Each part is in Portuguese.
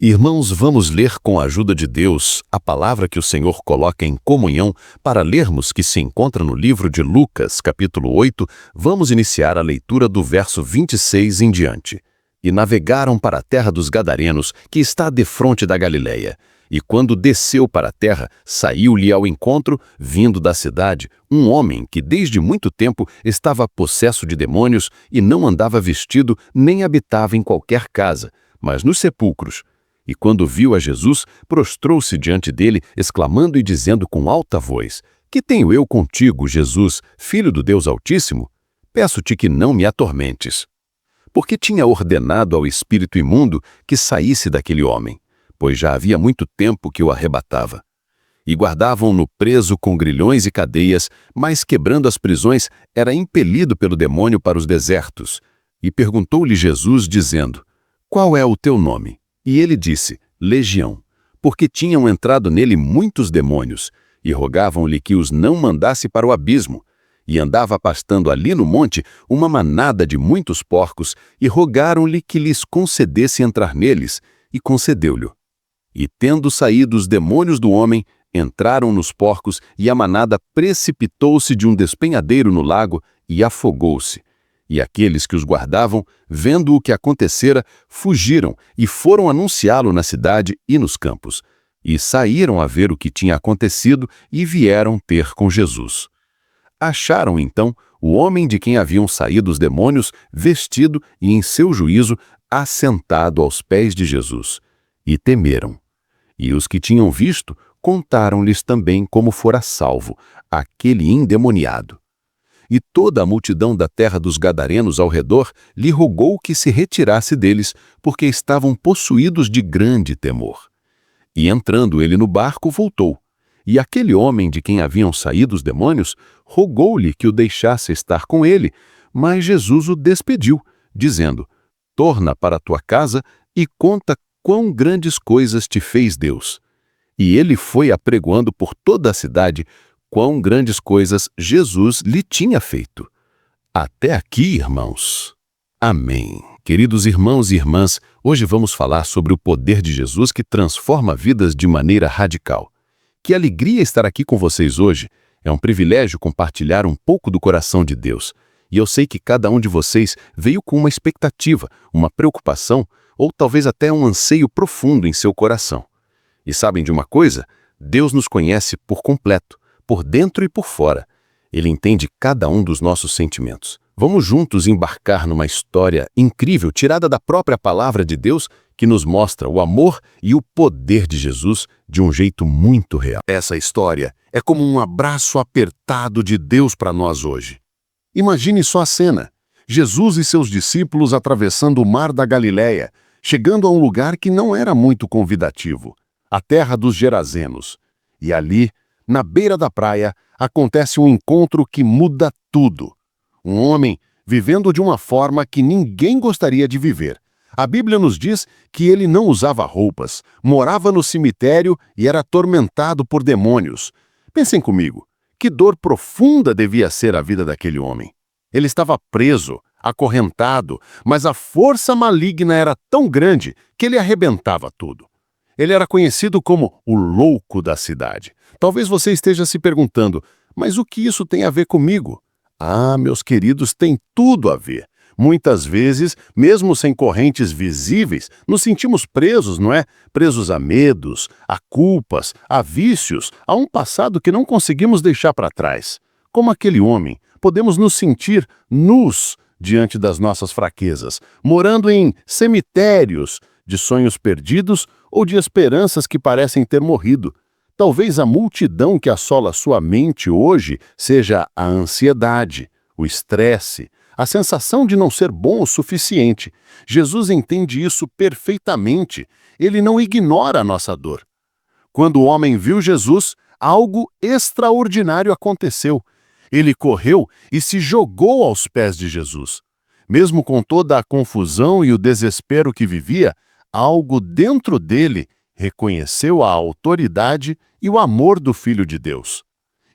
Irmãos, vamos ler com a ajuda de Deus a palavra que o Senhor coloca em comunhão para lermos, que se encontra no livro de Lucas, capítulo 8. Vamos iniciar a leitura do verso 26 em diante. E navegaram para a terra dos Gadarenos, que está defronte da Galileia. E quando desceu para a terra, saiu-lhe ao encontro, vindo da cidade, um homem que desde muito tempo estava possesso de demônios e não andava vestido nem habitava em qualquer casa, mas nos sepulcros. E quando viu a Jesus, prostrou-se diante dele, exclamando e dizendo com alta voz: Que tenho eu contigo, Jesus, Filho do Deus Altíssimo? Peço-te que não me atormentes. Porque tinha ordenado ao espírito imundo que saísse daquele homem, pois já havia muito tempo que o arrebatava. E guardavam-no preso com grilhões e cadeias, mas quebrando as prisões, era impelido pelo demônio para os desertos. E perguntou-lhe Jesus, dizendo: Qual é o teu nome? E ele disse: Legião, porque tinham entrado nele muitos demônios, e rogavam-lhe que os não mandasse para o abismo. E andava pastando ali no monte uma manada de muitos porcos, e rogaram-lhe que lhes concedesse entrar neles, e concedeu-lhe. E tendo saído os demônios do homem, entraram nos porcos, e a manada precipitou-se de um despenhadeiro no lago, e afogou-se. E aqueles que os guardavam, vendo o que acontecera, fugiram e foram anunciá-lo na cidade e nos campos. E saíram a ver o que tinha acontecido e vieram ter com Jesus. Acharam, então, o homem de quem haviam saído os demônios, vestido e, em seu juízo, assentado aos pés de Jesus. E temeram. E os que tinham visto, contaram-lhes também como fora salvo aquele endemoniado. E toda a multidão da terra dos Gadarenos ao redor lhe rogou que se retirasse deles, porque estavam possuídos de grande temor. E entrando ele no barco, voltou. E aquele homem de quem haviam saído os demônios rogou-lhe que o deixasse estar com ele, mas Jesus o despediu, dizendo: Torna para a tua casa e conta quão grandes coisas te fez Deus. E ele foi apregoando por toda a cidade quão grandes coisas Jesus lhe tinha feito. Até aqui, irmãos. Amém. Queridos irmãos e irmãs, hoje vamos falar sobre o poder de Jesus que transforma vidas de maneira radical. Que alegria estar aqui com vocês hoje. É um privilégio compartilhar um pouco do coração de Deus. E eu sei que cada um de vocês veio com uma expectativa, uma preocupação ou talvez até um anseio profundo em seu coração. E sabem de uma coisa? Deus nos conhece por completo, por dentro e por fora. Ele entende cada um dos nossos sentimentos. Vamos juntos embarcar numa história incrível, tirada da própria palavra de Deus, que nos mostra o amor e o poder de Jesus de um jeito muito real. Essa história é como um abraço apertado de Deus para nós hoje. Imagine só a cena. Jesus e seus discípulos atravessando o mar da Galileia, chegando a um lugar que não era muito convidativo, a terra dos Gerazenos. E ali, na beira da praia, acontece um encontro que muda tudo. Um homem vivendo de uma forma que ninguém gostaria de viver. A Bíblia nos diz que ele não usava roupas, morava no cemitério e era atormentado por demônios. Pensem comigo, que dor profunda devia ser a vida daquele homem. Ele estava preso, acorrentado, mas a força maligna era tão grande que ele arrebentava tudo. Ele era conhecido como o louco da cidade. Talvez você esteja se perguntando, mas o que isso tem a ver comigo? Ah, meus queridos, tem tudo a ver. Muitas vezes, mesmo sem correntes visíveis, nos sentimos presos, não é? Presos a medos, a culpas, a vícios, a um passado que não conseguimos deixar para trás. Como aquele homem, podemos nos sentir nus diante das nossas fraquezas, morando em cemitérios de sonhos perdidos ou de esperanças que parecem ter morrido. Talvez a multidão que assola sua mente hoje seja a ansiedade, o estresse, a sensação de não ser bom o suficiente. Jesus entende isso perfeitamente. Ele não ignora a nossa dor. Quando o homem viu Jesus, algo extraordinário aconteceu. Ele correu e se jogou aos pés de Jesus. Mesmo com toda a confusão e o desespero que vivia, algo dentro dele reconheceu a autoridade e o amor do Filho de Deus.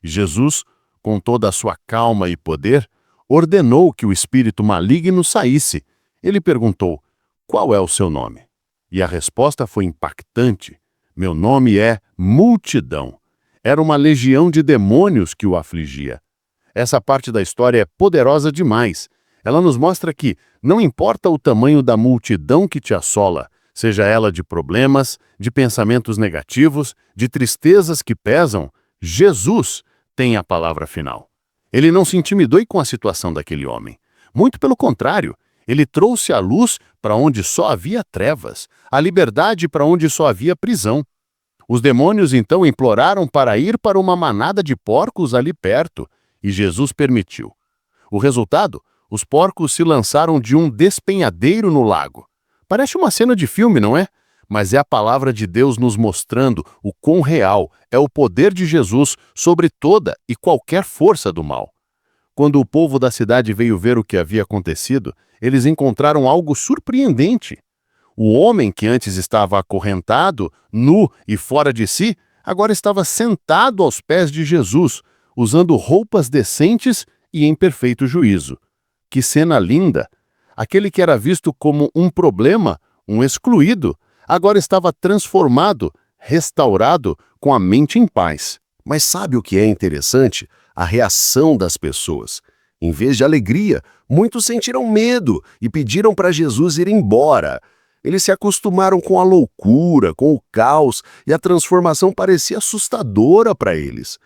Jesus, com toda a sua calma e poder, ordenou que o espírito maligno saísse. Ele perguntou: Qual é o seu nome? E a resposta foi impactante. Meu nome é multidão. Era uma legião de demônios que o afligia. Essa parte da história é poderosa demais. Ela nos mostra que não importa o tamanho da multidão que te assola, seja ela de problemas, de pensamentos negativos, de tristezas que pesam, Jesus tem a palavra final. Ele não se intimidou com a situação daquele homem. Muito pelo contrário, ele trouxe a luz para onde só havia trevas, a liberdade para onde só havia prisão. Os demônios então imploraram para ir para uma manada de porcos ali perto, e Jesus permitiu. O resultado? Os porcos se lançaram de um despenhadeiro no lago. Parece uma cena de filme, não é? Mas é a palavra de Deus nos mostrando o quão real é o poder de Jesus sobre toda e qualquer força do mal. Quando o povo da cidade veio ver o que havia acontecido, eles encontraram algo surpreendente. O homem que antes estava acorrentado, nu e fora de si, agora estava sentado aos pés de Jesus, usando roupas decentes e em perfeito juízo. Que cena linda! Aquele que era visto como um problema, um excluído, agora estava transformado, restaurado, com a mente em paz. Mas sabe o que é interessante? A reação das pessoas. Em vez de alegria, muitos sentiram medo e pediram para Jesus ir embora. Eles se acostumaram com a loucura, com o caos, e a transformação parecia assustadora para eles.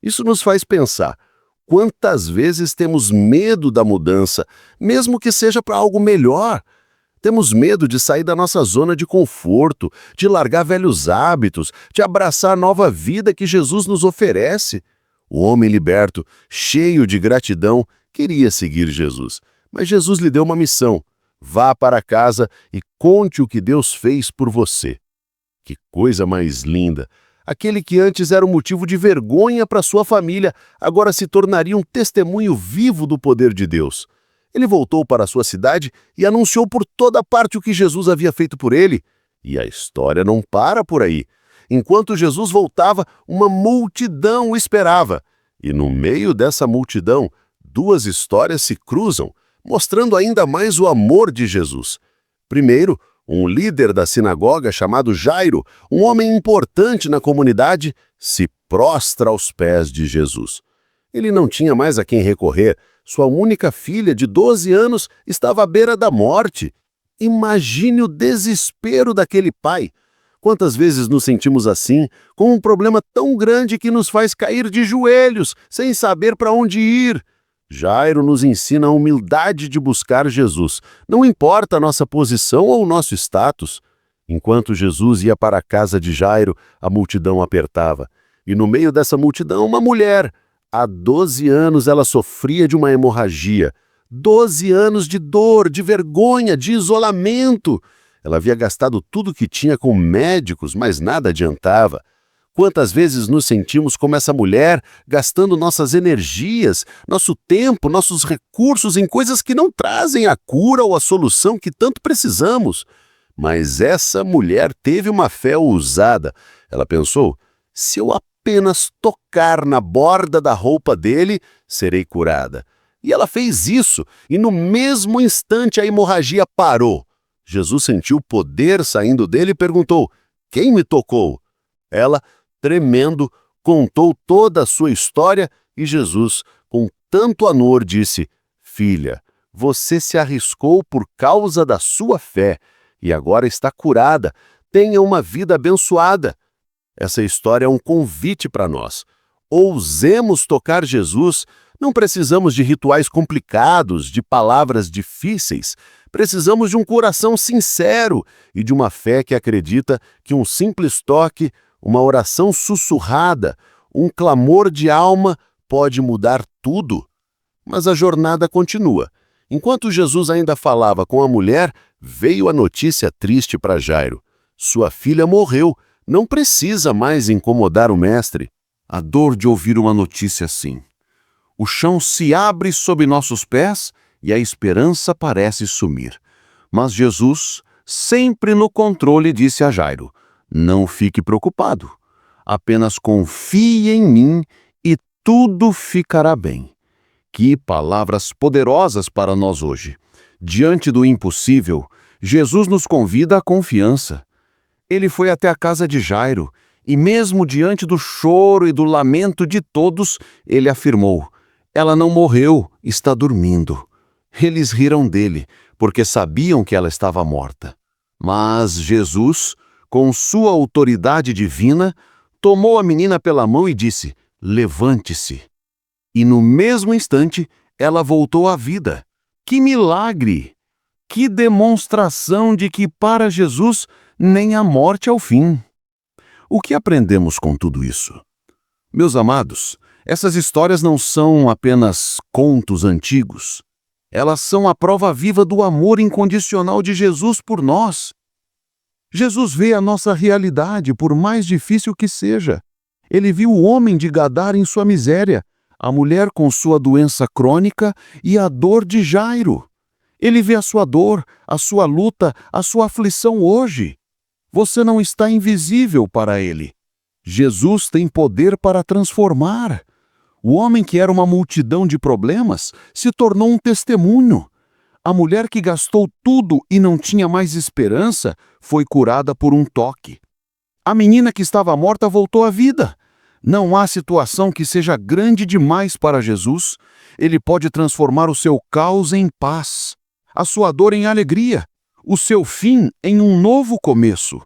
Isso nos faz pensar: quantas vezes temos medo da mudança, mesmo que seja para algo melhor? Temos medo de sair da nossa zona de conforto, de largar velhos hábitos, de abraçar a nova vida que Jesus nos oferece. O homem liberto, cheio de gratidão, queria seguir Jesus. Mas Jesus lhe deu uma missão: vá para casa e conte o que Deus fez por você. Que coisa mais linda! Aquele que antes era um motivo de vergonha para sua família, agora se tornaria um testemunho vivo do poder de Deus. Ele voltou para sua cidade e anunciou por toda parte o que Jesus havia feito por ele. E a história não para por aí. Enquanto Jesus voltava, uma multidão o esperava. E no meio dessa multidão, duas histórias se cruzam, mostrando ainda mais o amor de Jesus. Primeiro, um líder da sinagoga chamado Jairo, um homem importante na comunidade, se prostra aos pés de Jesus. Ele não tinha mais a quem recorrer. Sua única filha, de 12 anos, estava à beira da morte. Imagine o desespero daquele pai. Quantas vezes nos sentimos assim, com um problema tão grande que nos faz cair de joelhos, sem saber para onde ir? Jairo nos ensina a humildade de buscar Jesus. Não importa a nossa posição ou o nosso status. Enquanto Jesus ia para a casa de Jairo, a multidão apertava. E no meio dessa multidão, uma mulher. Há 12 anos ela sofria de uma hemorragia. 12 anos de dor, de vergonha, de isolamento. Ela havia gastado tudo que tinha com médicos, mas nada adiantava. Quantas vezes nos sentimos como essa mulher, gastando nossas energias, nosso tempo, nossos recursos em coisas que não trazem a cura ou a solução que tanto precisamos? Mas essa mulher teve uma fé ousada. Ela pensou: se eu apenas tocar na borda da roupa dele, serei curada. E ela fez isso, e no mesmo instante a hemorragia parou. Jesus sentiu o poder saindo dele e perguntou: quem me tocou? Ela, tremendo, contou toda a sua história e Jesus, com tanto amor, disse: filha, você se arriscou por causa da sua fé e agora está curada. Tenha uma vida abençoada. Essa história é um convite para nós. Ousemos tocar Jesus. Não precisamos de rituais complicados, de palavras difíceis. Precisamos de um coração sincero e de uma fé que acredita que um simples toque, uma oração sussurrada, um clamor de alma pode mudar tudo. Mas a jornada continua. Enquanto Jesus ainda falava com a mulher, veio a notícia triste para Jairo. Sua filha morreu. Não precisa mais incomodar o mestre. A dor de ouvir uma notícia assim. O chão se abre sob nossos pés e a esperança parece sumir. Mas Jesus, sempre no controle, disse a Jairo: não fique preocupado. Apenas confie em mim e tudo ficará bem. Que palavras poderosas para nós hoje. Diante do impossível, Jesus nos convida à confiança. Ele foi até a casa de Jairo e, mesmo diante do choro e do lamento de todos, ele afirmou: "Ela não morreu, está dormindo." Eles riram dele, porque sabiam que ela estava morta. Mas Jesus, com sua autoridade divina, tomou a menina pela mão e disse: "Levante-se." E no mesmo instante, ela voltou à vida. Que milagre! Que demonstração de que para Jesus nem a morte é o fim. O que aprendemos com tudo isso? Meus amados, essas histórias não são apenas contos antigos. Elas são a prova viva do amor incondicional de Jesus por nós. Jesus vê a nossa realidade, por mais difícil que seja. Ele viu o homem de Gadara em sua miséria, a mulher com sua doença crônica e a dor de Jairo. Ele vê a sua dor, a sua luta, a sua aflição hoje. Você não está invisível para ele. Jesus tem poder para transformar. O homem que era uma multidão de problemas se tornou um testemunho. A mulher que gastou tudo e não tinha mais esperança foi curada por um toque. A menina que estava morta voltou à vida. Não há situação que seja grande demais para Jesus. Ele pode transformar o seu caos em paz, a sua dor em alegria, o seu fim em um novo começo.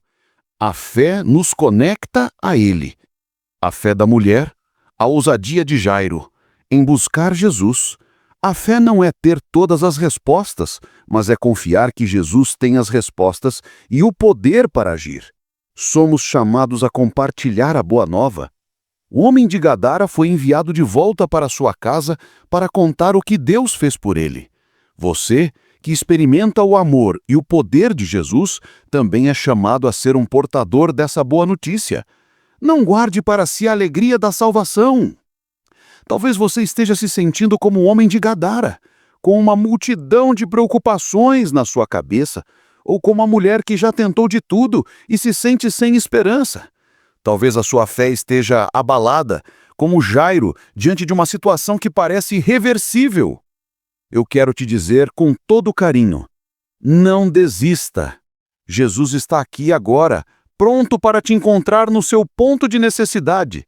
A fé nos conecta a Ele. A fé da mulher, a ousadia de Jairo em buscar Jesus. A fé não é ter todas as respostas, mas é confiar que Jesus tem as respostas e o poder para agir. Somos chamados a compartilhar a boa nova. O homem de Gadara foi enviado de volta para sua casa para contar o que Deus fez por ele. Você, que experimenta o amor e o poder de Jesus, também é chamado a ser um portador dessa boa notícia. Não guarde para si a alegria da salvação. Talvez você esteja se sentindo como o homem de Gadara, com uma multidão de preocupações na sua cabeça, ou como a mulher que já tentou de tudo e se sente sem esperança. Talvez a sua fé esteja abalada, como Jairo, diante de uma situação que parece irreversível. Eu quero te dizer com todo carinho: não desista. Jesus está aqui agora, pronto para te encontrar no seu ponto de necessidade.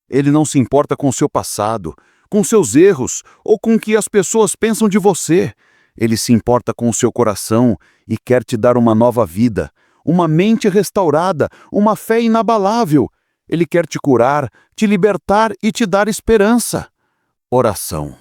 Ele não se importa com o seu passado, com seus erros ou com o que as pessoas pensam de você. Ele se importa com o seu coração e quer te dar uma nova vida, uma mente restaurada, uma fé inabalável. Ele quer te curar, te libertar e te dar esperança. Oração.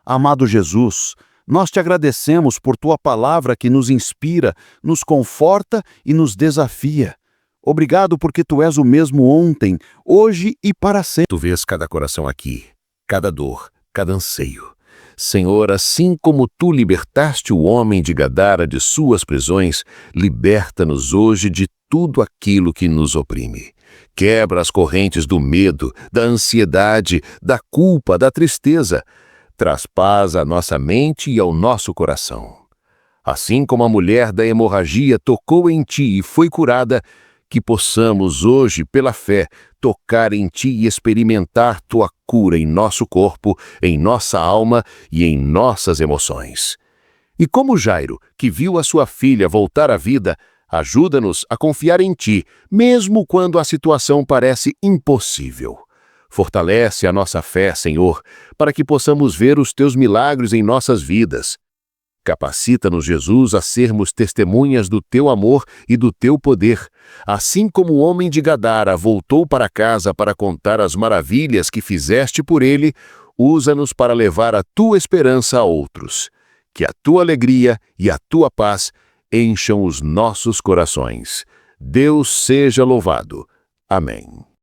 Amado Jesus, nós te agradecemos por tua palavra que nos inspira, nos conforta e nos desafia. Obrigado porque tu és o mesmo ontem, hoje e para sempre. Tu vês cada coração aqui, cada dor, cada anseio. Senhor, assim como tu libertaste o homem de Gadara de suas prisões, liberta-nos hoje de tudo aquilo que nos oprime. Quebra as correntes do medo, da ansiedade, da culpa, da tristeza. Traz paz à nossa mente e ao nosso coração. Assim como a mulher da hemorragia tocou em ti e foi curada, que possamos hoje, pela fé, tocar em ti e experimentar tua cura em nosso corpo, em nossa alma e em nossas emoções. E como Jairo, que viu a sua filha voltar à vida, ajuda-nos a confiar em ti, mesmo quando a situação parece impossível. Fortalece a nossa fé, Senhor, para que possamos ver os teus milagres em nossas vidas. Capacita-nos, Jesus, a sermos testemunhas do teu amor e do teu poder. Assim como o homem de Gadara voltou para casa para contar as maravilhas que fizeste por ele, usa-nos para levar a tua esperança a outros. Que a tua alegria e a tua paz encham os nossos corações. Deus seja louvado. Amém.